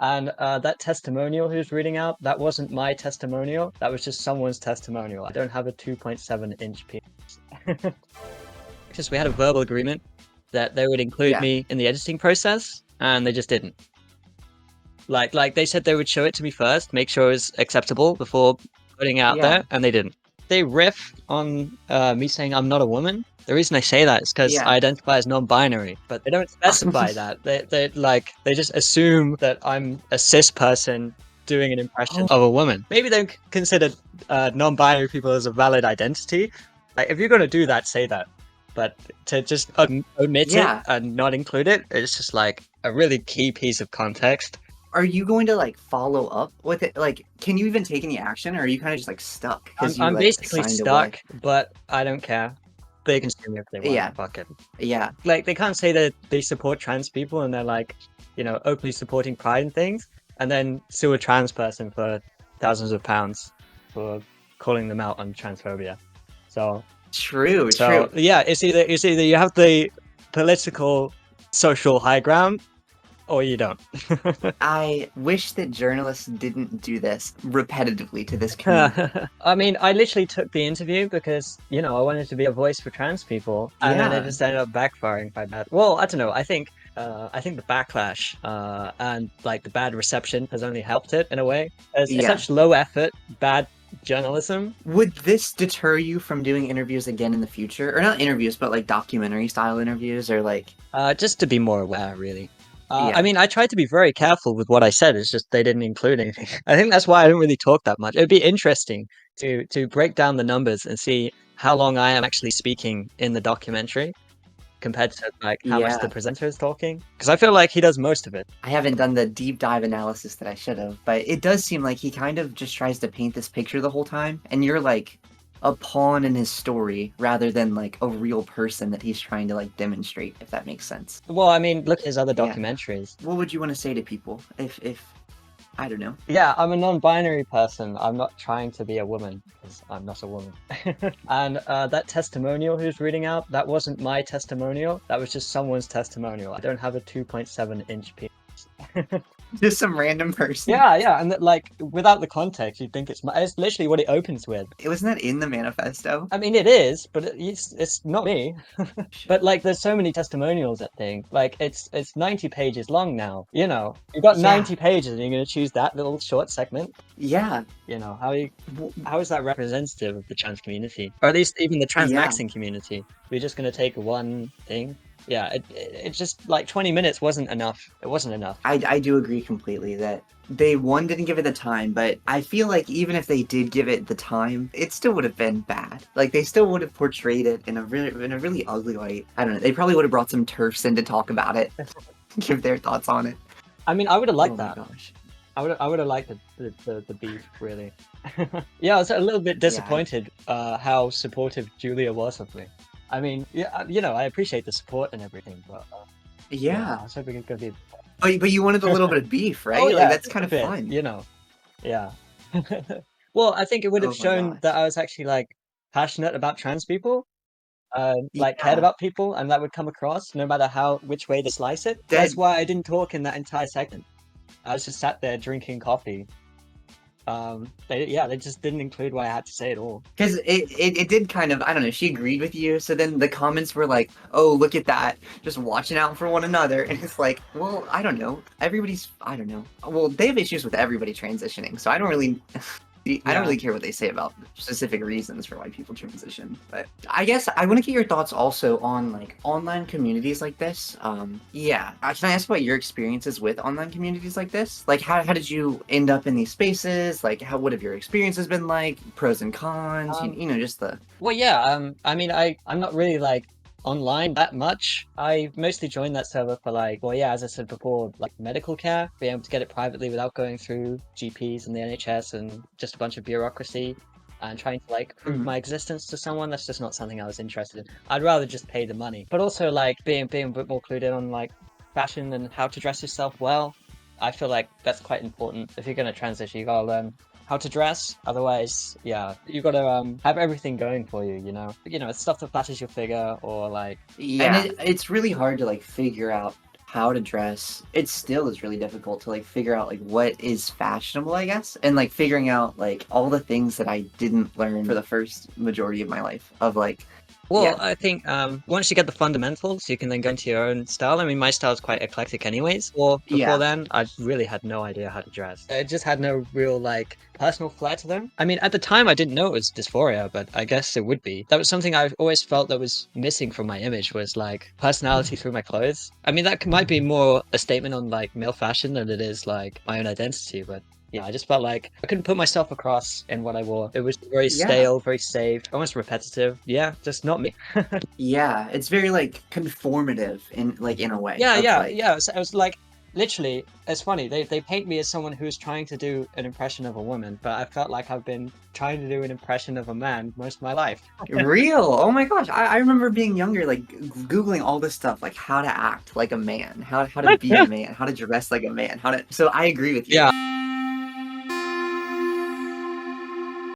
And that testimonial he was reading out, that wasn't my testimonial. That was just someone's testimonial. I don't have a 2.7-inch penis. Just we had a verbal agreement that they would include Yeah. me in the editing process, and they just didn't. Like they said they would show it to me first, make sure it was acceptable before putting it out Yeah. there, and they didn't. They riff on me saying I'm not a woman. The reason I say that is because Yeah. I identify as non-binary, but they don't specify that. They just assume that I'm a cis person doing an impression Oh, of a woman. Maybe they don't consider non-binary people as a valid identity. Like if you're gonna do that, say that. But to just omit it yeah. and not include it, it's just like a really key piece of context. Are you going to like follow up with it? Like, can you even take any action, or are you kind of just like stuck I'm because you I'm like basically signed away? stuck, but I don't care. They can sue me if they want. Yeah. Fuck it. Yeah. Like they can't say that they support trans people and they're like, openly supporting pride and things, and then sue a trans person for thousands of pounds for calling them out on transphobia. So True. so True. yeah, it's either you have the political social high ground or you don't. I wish that journalists didn't do this repetitively to this community. I mean, I literally took the interview because, I wanted to be a voice for trans people, and then it Yeah. just ended up backfiring quite bad. Well, I don't know. I think the backlash and like the bad reception has only helped it in a way. It's Yeah. such low effort, bad journalism. Would this deter you from doing interviews again in the future? Or not interviews, but like documentary style interviews or like, Just to be more aware, really. I yeah. mean, I tried to be very careful with what I said. It's just they didn't include anything. I think that's why I didn't really talk that much. It'd be interesting to break down the numbers and see how long I am actually speaking in the documentary compared to like how much the Yeah. presenter is talking. Because I feel like he does most of it. I haven't done the deep dive analysis that I should have, but it does seem like he kind of just tries to paint this picture the whole time, and you're like a pawn in his story rather than like a real person that he's trying to like demonstrate, if that makes sense. Well, I mean, look at his other Yeah. documentaries. What would you want to say to people if I don't know. Yeah, I'm a non-binary person. I'm not trying to be a woman because I'm not a woman. And that testimonial he was reading out, that wasn't my testimonial. That was just someone's testimonial. I don't have a 2.7-inch penis. Just some random person. Yeah, yeah, and like without the context, you'd think it's literally what it opens with. It wasn't that in the manifesto? I mean, it is, but it's not me. But like, there's so many testimonials that thing. Like, it's 90 pages long now. You've got Yeah. 90 pages, and you're gonna choose that little short segment. Yeah. How is that representative of the trans community, or at least even the Yeah. transmaxing community? We're just gonna take one thing. Yeah, it's just like 20 minutes wasn't enough. It wasn't enough. I do agree completely that they one didn't give it the time, but I feel like even if they did give it the time, it still would have been bad. Like they still would have portrayed it in a really ugly light. I don't know. They probably would have brought some turfs in to talk about it, give their thoughts on it. I mean, I would have liked Oh my that. gosh. I would have liked the beef, really. Yeah, I was a little bit Yeah. disappointed how supportive Julia was of me. I mean, yeah, I appreciate the support and everything, but yeah, I Yeah. was hoping it could be. But you wanted a little bit of beef, right? Oh Like yeah, that's just kind a of bit, fun. yeah. Well, I think it would have Oh my shown that gosh. I was actually like passionate about trans people, like cared Yeah. about people, and that would come across no matter which way they slice it. That That's why I didn't talk in that entire segment. I was just sat there drinking coffee. They just didn't include what I had to say at all. because it did kind of, I don't know, she agreed with you, so then the comments were like, oh, look at that, just watching out for one another, and it's like, well, I don't know, I don't know, well, they have issues with everybody transitioning, so I don't really Yeah. care what they say about specific reasons for why people transition. But I guess I want to get your thoughts also on like online communities like this. Yeah. Can I ask about your experiences with online communities like this? Like how did you end up in these spaces? Like what have your experiences been like? Pros and cons, Um, just the well, yeah. I mean, I'm not really like online that much. I mostly joined that server for like, well, yeah, as I said before, like medical care, being able to get it privately without going through GPs and the NHS and just a bunch of bureaucracy and trying to like prove Mhm. my existence to someone. That's just not something I was interested in. I'd rather just pay the money. But also like being a bit more clued in on like fashion and how to dress yourself well. I feel like that's quite important. If you're gonna transition, you gotta learn how to dress. Otherwise, yeah, you gotta have everything going for you. It's stuff that flatters your figure or like, And yeah, it's really hard to like figure out how to dress, it still is really difficult to like figure out like what is fashionable, I guess, and like figuring out like all the things that I didn't learn for the first majority of my life of like, Well, yeah, I think once you get the fundamentals, you can then go into your own style. I mean, my style is quite eclectic anyways. Or before yeah, then, I really had no idea how to dress. It just had no real like personal flair to them. I mean, at the time, I didn't know it was dysphoria, but I guess it would be. That was something I always felt that was missing from my image was like personality through my clothes. I mean, that might be more a statement on like male fashion than it is like my own identity, but yeah, I just felt like I couldn't put myself across in what I wore. It was very yeah. stale, very safe, almost repetitive. Yeah, just not me. Yeah, it's very like conformative in a way Yeah, of yeah, like, yeah. It was like literally, it's funny. They paint me as someone who's trying to do an impression of a woman, but I felt like I've been trying to do an impression of a man most of my life. real. Oh my gosh. I remember being younger, like Googling all this stuff, like how to act like a man, how to be a man, how to dress like a man, how to, so I agree with you. Yeah.